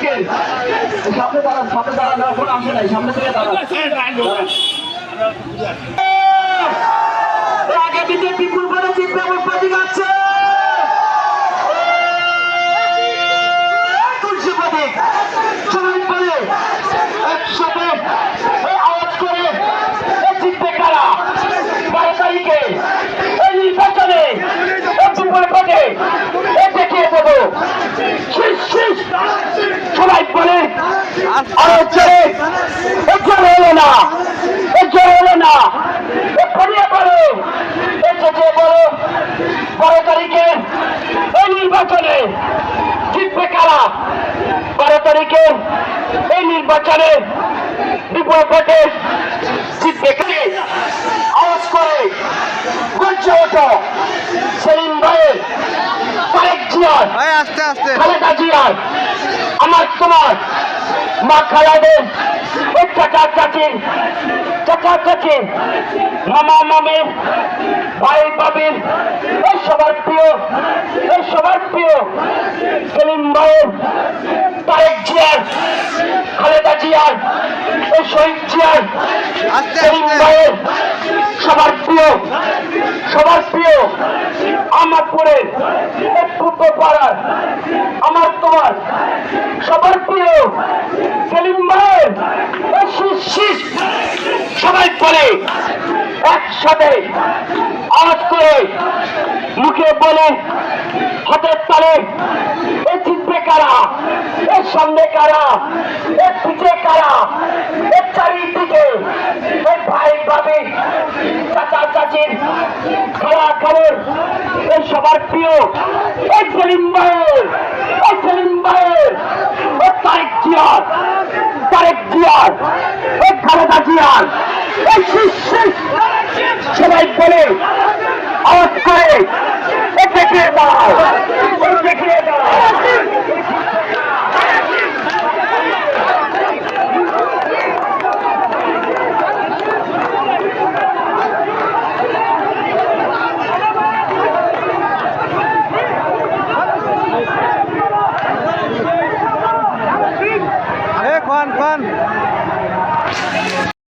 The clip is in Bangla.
আজকের সামনে দাঁড়ানো এখন আসে নাই, সামনে থেকে আগে বিজেপি পূর্বরে জিতবে এবং প্রতীক আছে তুলসী প্রতীক। সবাই বলে একসাথে আওয়াজ করে জিতবে কারা 12 তারিখে এই নির্বাচনে পূর্বরে ভোটে দেখিয়ে দেবো। সবাই বলে আরো জোরে জোরে হলো না, জোরে হলো না, ফরিয়ে বলো চেঁচিয়ে বলো 12 তারিখে এই নির্বাচনে জিতবে কারা। 12 তারিখে এই নির্বাচনে বিপুল ভোটে জিতবে কারা। আওয়াজ করে বলছে ওঠো সেলিম ভাইয়ের, তারেক জিয়ার, খালেদা জিয়ার, আমার তোমার মা খালাদের, ওই চাচা চাচি মামা মামির, ভাই ভাবির, এই সবার প্রিয় সেলিম ভাইয়ের, তারেক জিয়ার, খালেদা জিয়ার, এই শহীদ জিয়ার, সেলিম ভাইয়ের সবার প্রিয় আমারপুরের পূর্ব পাড়ার আমার তোমার সবার প্রিয় সেলিম ভাইয়ের শীষ। সবাই বলে একসাথে আওয়াজ করে মুখে বলে হাতের তালে এ জিতবে কারা, এর সামনে কারা, এর পিছে কারা, এর চারিদিকে এই ভাই ভাবি চাচা চাচির খালা খালের এই সবার প্রিয় এই সেলিম ভাইয়ের, এই তারেক জিয়ার, এই খালেদা জিয়ার এই শীষ। সবাই বলে